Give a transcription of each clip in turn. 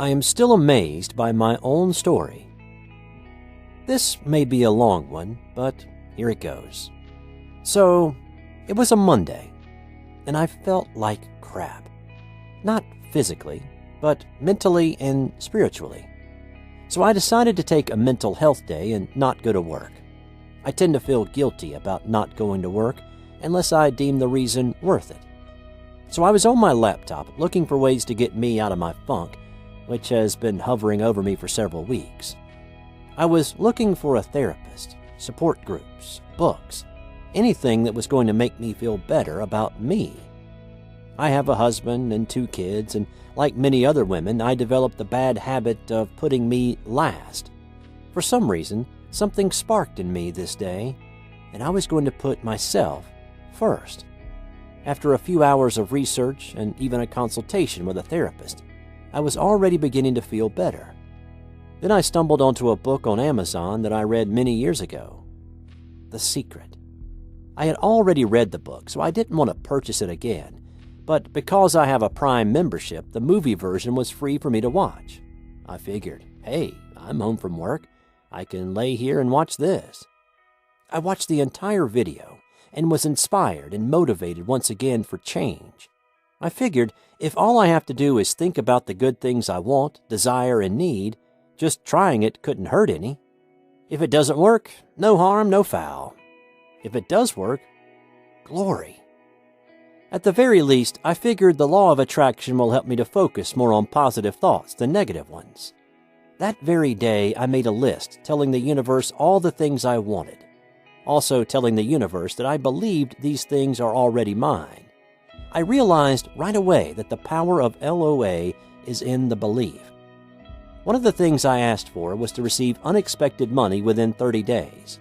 I am still amazed by my own story. This may be a long one, but here it goes. So, it was a Monday, and I felt like crap. Not physically, but mentally and spiritually. So I decided to take a mental health day and not go to work. I tend to feel guilty about not going to work unless I deem the reason worth it. So I was on my laptop looking for ways to get me out of my funk, which has been hovering over me for several weeks. I was looking for a therapist, support groups, books, anything that was going to make me feel better about me. I have a husband and 2 kids, and like many other women, I developed the bad habit of putting me last. For some reason, something sparked in me this day, and I was going to put myself first. After a few hours of research and even a consultation with a therapist, I was already beginning to feel better. Then I stumbled onto a book on Amazon that I read many years ago, The Secret. I had already read the book, so I didn't want to purchase it again, but because I have a Prime membership, the movie version was free for me to watch. I figured, hey, I'm home from work. I can lay here and watch this. I watched the entire video and was inspired and motivated once again for change. I figured if all I have to do is think about the good things I want, desire, and need, just trying it couldn't hurt any. If it doesn't work, no harm, no foul. If it does work, glory. At the very least, I figured the law of attraction will help me to focus more on positive thoughts than negative ones. That very day, I made a list telling the universe all the things I wanted, also telling the universe that I believed these things are already mine. I realized right away that the power of LOA is in the belief. One of the things I asked for was to receive unexpected money within 30 days.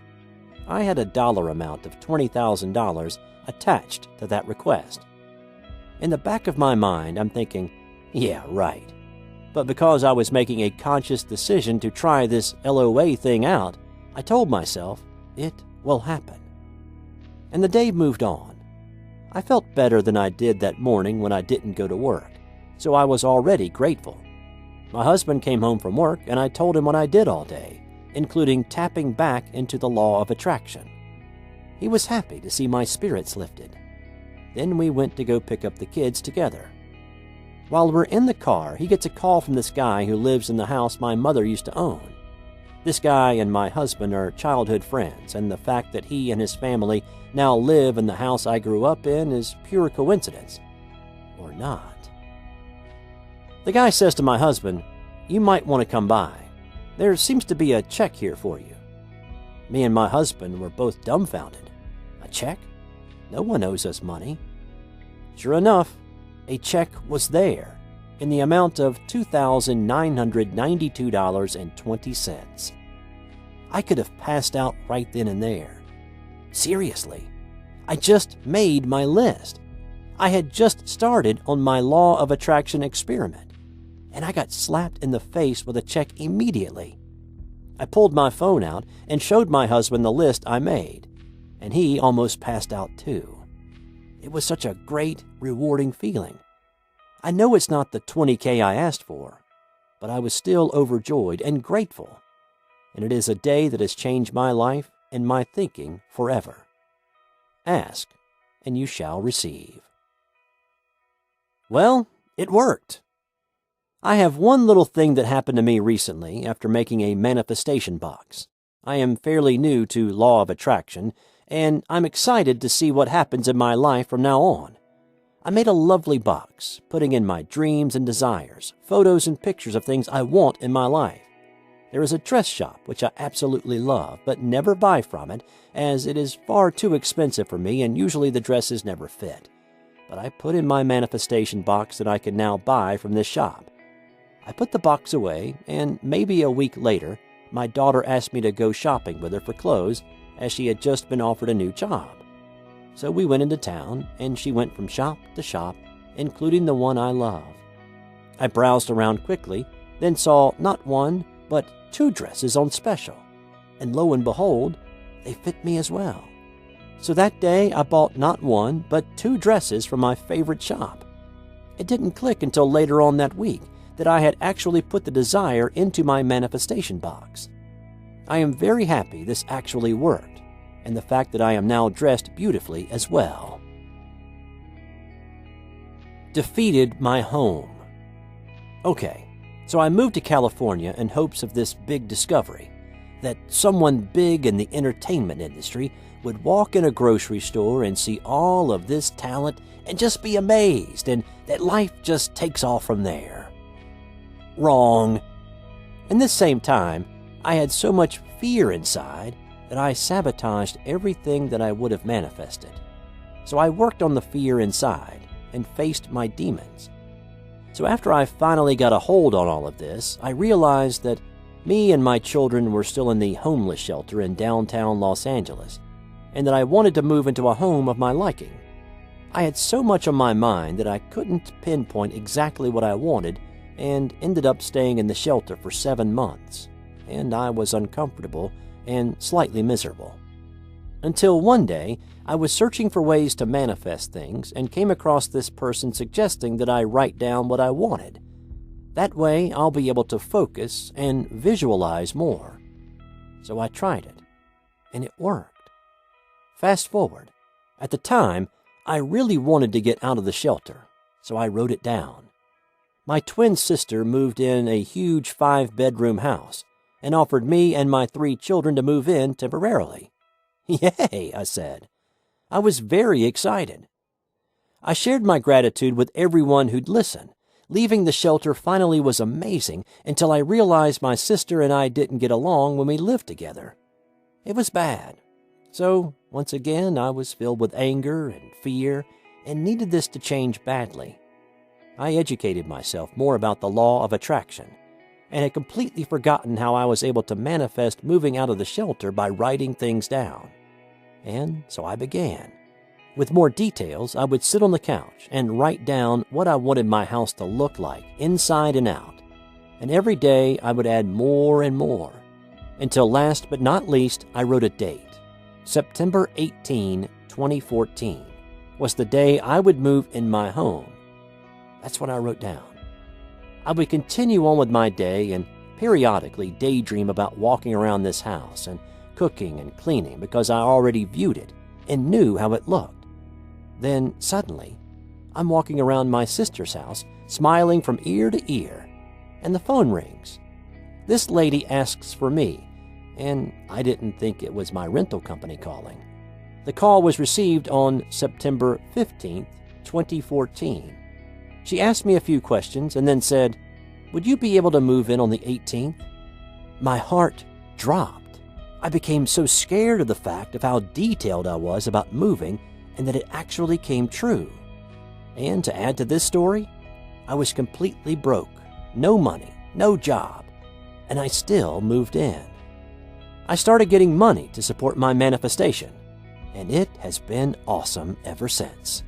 I had a dollar amount of $20,000 attached to that request. In the back of my mind, I'm thinking, yeah, right. But because I was making a conscious decision to try this LOA thing out, I told myself, it will happen. And the day moved on. I felt better than I did that morning when I didn't go to work, so I was already grateful. My husband came home from work and I told him what I did all day, including tapping back into the law of attraction. He was happy to see my spirits lifted. Then we went to go pick up the kids together. While we're in the car, he gets a call from this guy who lives in the house my mother used to own. This guy and my husband are childhood friends, and the fact that he and his family now live in the house I grew up in is pure coincidence. Or not. The guy says to my husband, "You might want to come by. There seems to be a check here for you." Me and my husband were both dumbfounded. A check? No one owes us money. Sure enough, a check was there in the amount of $2,992.20. I could have passed out right then and there. Seriously, I just made my list. I had just started on my law of attraction experiment, and I got slapped in the face with a check immediately. I pulled my phone out and showed my husband the list I made, and he almost passed out too. It was such a great, rewarding feeling. I know it's not the $20K I asked for, but I was still overjoyed and grateful, and it is a day that has changed my life and my thinking forever. Ask, and you shall receive. Well, it worked. I have one little thing that happened to me recently after making a manifestation box. I am fairly new to law of attraction, and I'm excited to see what happens in my life from now on. I made a lovely box, putting in my dreams and desires, photos and pictures of things I want in my life. There is a dress shop which I absolutely love, but never buy from it, as it is far too expensive for me and usually the dresses never fit. But I put in my manifestation box that I can now buy from this shop. I put the box away, and maybe a week later, my daughter asked me to go shopping with her for clothes, as she had just been offered a new job. So we went into town, and she went from shop to shop, including the one I love. I browsed around quickly, then saw not one, but 2 dresses on special, and lo and behold, they fit me as well. So that day I bought not one, but 2 dresses from my favorite shop. It didn't click until later on that week that I had actually put the desire into my manifestation box. I am very happy this actually worked, and the fact that I am now dressed beautifully as well. Defeated my home. Okay, so I moved to California in hopes of this big discovery, that someone big in the entertainment industry would walk in a grocery store and see all of this talent and just be amazed, and that life just takes off from there. Wrong. In this same time, I had so much fear inside that I sabotaged everything that I would have manifested. So I worked on the fear inside and faced my demons. So after I finally got a hold on all of this, I realized that me and my children were still in the homeless shelter in downtown Los Angeles, and that I wanted to move into a home of my liking. I had so much on my mind that I couldn't pinpoint exactly what I wanted, and ended up staying in the shelter for 7 months, and I was uncomfortable and slightly miserable. Until one day, I was searching for ways to manifest things and came across this person suggesting that I write down what I wanted. That way, I'll be able to focus and visualize more. So I tried it, and it worked. Fast forward. At the time, I really wanted to get out of the shelter, so I wrote it down. My twin sister moved in a huge 5-bedroom house and offered me and my 3 children to move in temporarily. Yay, I said. I was very excited. I shared my gratitude with everyone who'd listen. Leaving the shelter finally was amazing until I realized my sister and I didn't get along when we lived together. It was bad. So, once again, I was filled with anger and fear and needed this to change badly. I educated myself more about the law of attraction and had completely forgotten how I was able to manifest moving out of the shelter by writing things down. And so I began. With more details, I would sit on the couch and write down what I wanted my house to look like, inside and out. And every day I would add more and more, until last but not least, I wrote a date. September 18, 2014 was the day I would move in my home. That's what I wrote down. I would continue on with my day and periodically daydream about walking around this house and cooking and cleaning because I already viewed it and knew how it looked. Then suddenly, I'm walking around my sister's house, smiling from ear to ear, and the phone rings. This lady asks for me, and I didn't think it was my rental company calling. The call was received on September 15th, 2014. She asked me a few questions and then said, "Would you be able to move in on the 18th? My heart dropped. I became so scared of the fact of how detailed I was about moving and that it actually came true. And to add to this story, I was completely broke, no money, no job, and I still moved in. I started getting money to support my manifestation, and it has been awesome ever since."